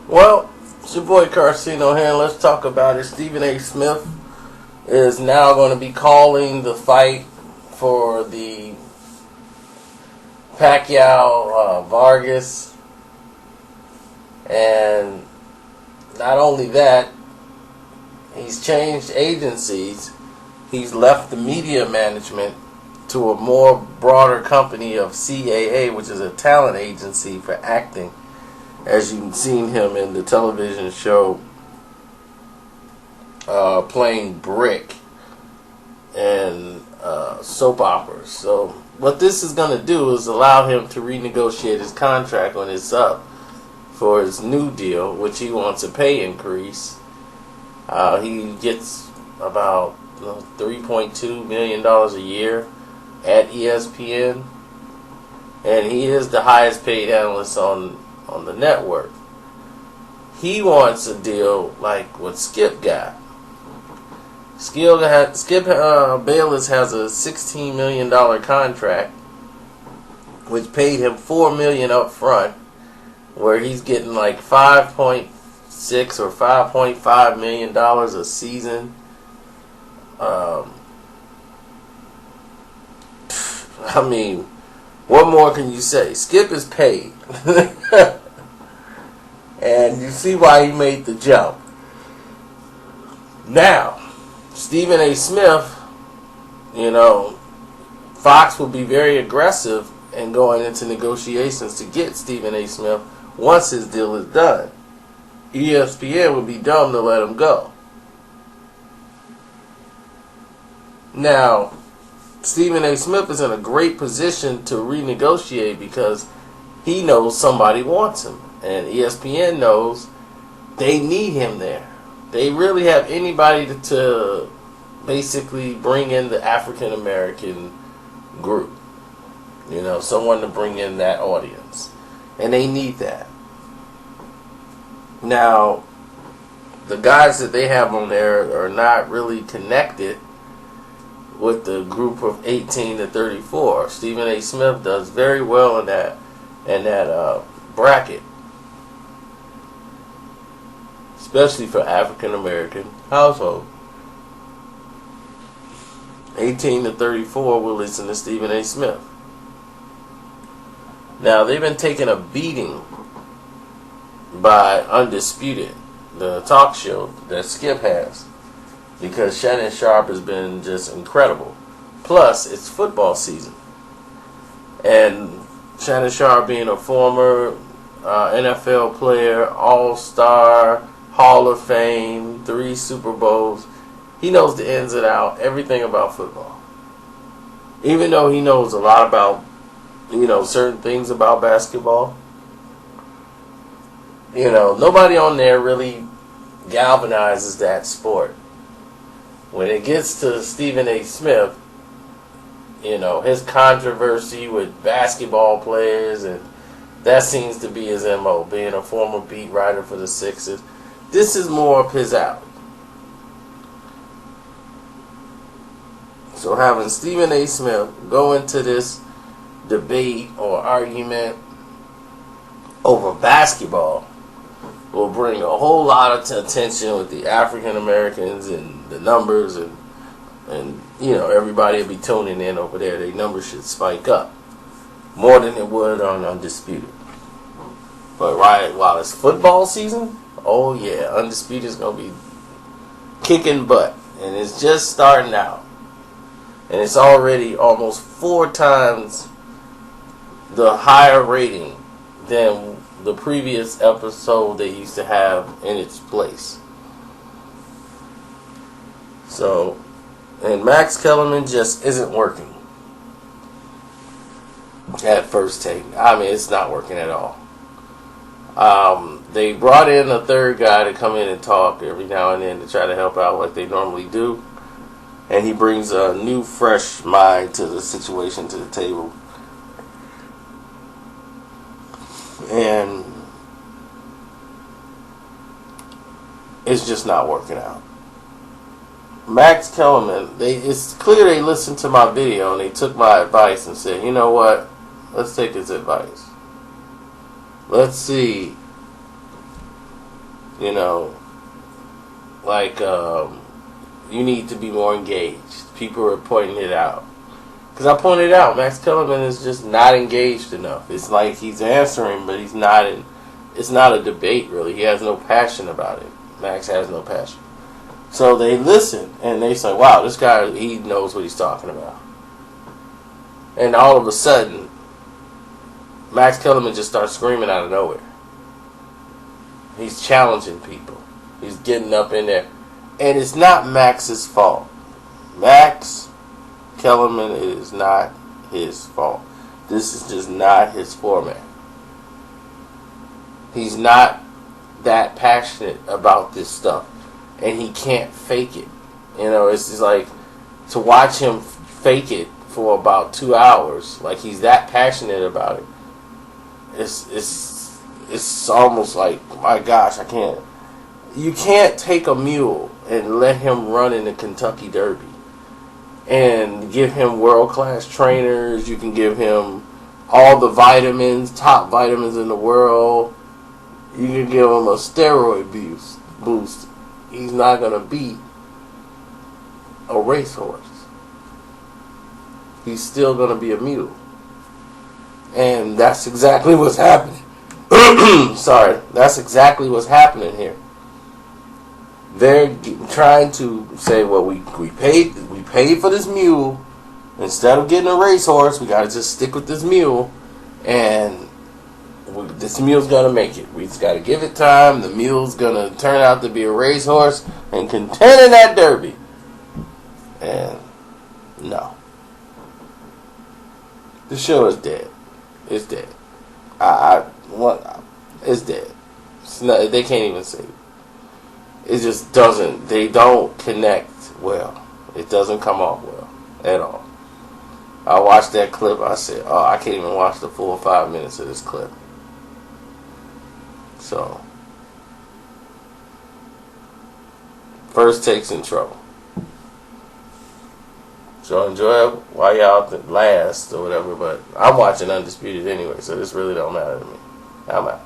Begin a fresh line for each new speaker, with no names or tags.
Well, it's your boy Carcino here, and let's talk about it. Stephen A. Smith is now going to be calling the fight for the Pacquiao Vargas, and not only that, he's changed agencies. He's left the media management to a more broader company of CAA, which is a talent agency for acting, as you've seen him in the television show playing Brick and soap operas. So what this is going to do is allow him to renegotiate his contract when it's up for his new deal, which he wants a pay increase. He gets about $3.2 million a year at ESPN, and he is the highest paid analyst on the network. He wants a deal like what Skip got. Skip Bayless has a $16 million contract, which paid him $4 million up front, where he's getting like $5.6 or $5.5 million a season. I mean, what more can you say? Skip is paid. And you see why he made the jump. Now, Stephen A. Smith, Fox will be very aggressive in going into negotiations to get Stephen A. Smith once his deal is done. ESPN would be dumb to let him go. Now, Stephen A. Smith is in a great position to renegotiate because he knows somebody wants him. And ESPN knows they need him there. They really have anybody to basically bring in the African American group. Someone to bring in that audience. And they need that. Now, the guys that they have on there are not really connected with the group of 18 to 34. Stephen A. Smith does very well in that bracket, especially for African American household. 18 to 34 will listen to Stephen A. Smith. Now, they've been taking a beating by Undisputed, the talk show that Skip has, because Shannon Sharpe has been just incredible. Plus, it's football season. And Shannon Sharpe, being a former NFL player, All-Star, Hall of Fame, 3 Super Bowls, he knows the ins and outs, everything about football. Even though he knows a lot about, certain things about basketball, nobody on there really galvanizes that sport. When it gets to Stephen A. Smith, his controversy with basketball players, and that seems to be his MO, being a former beat writer for the Sixers. This is more up his alley. So having Stephen A. Smith go into this debate or argument over basketball will bring a whole lot of attention with the African Americans and the numbers, and everybody will be tuning in over there. Their numbers should spike up more than it would on Undisputed. But right while it's football season, oh yeah, Undisputed is gonna be kicking butt, and it's just starting out, and it's already almost 4 times the higher rating than the previous episode they used to have in its place. So, and Max Kellerman just isn't working at first take. I mean, it's not working at all. They brought in a third guy to come in and talk every now and then to try to help out like they normally do. And he brings a new, fresh mind to the situation, to the table. And it's just not working out. Max Kellerman, it's clear they listened to my video and they took my advice and said, you know what, let's take his advice. Let's see You know, like you need to be more engaged. People are pointing it out. Because I pointed out, Max Kellerman is just not engaged enough. It's like he's answering, but he's not in. It's not a debate, really. He has no passion about it. Max has no passion. So they listen, and they say, wow, this guy, he knows what he's talking about. And all of a sudden, Max Kellerman just starts screaming out of nowhere. He's challenging people. He's getting up in there. And it's not Max's fault. Max Kellerman, it is not his fault. This is just not his format. He's not that passionate about this stuff. And he can't fake it. You know, it's just like to watch him fake it for about 2 hours, like he's that passionate about it. It's almost like, my gosh, I can't. You can't take a mule and let him run in the Kentucky Derby and give him world-class trainers. You can give him all the vitamins, top vitamins in the world. You can give him a steroid boost. He's not going to beat a racehorse. He's still going to be a mule. And that's exactly what's happening. Sorry. That's exactly what's happening here. They're trying to say, well, we paid for this mule. Instead of getting a racehorse, we got to just stick with this mule. And this mule's going to make it. We just got to give it time. The mule's going to turn out to be a racehorse and contend in that derby. And no. The show is dead. It's dead. It's dead. It's not, they can't even say it. It just doesn't. They don't connect well. It doesn't come off well at all. I watched that clip. I said, oh, I can't even watch the full 5 minutes of this clip. So, first take's in trouble. So enjoy it while y'all last or whatever. But I'm watching Undisputed anyway, so this really don't matter to me. I'm out.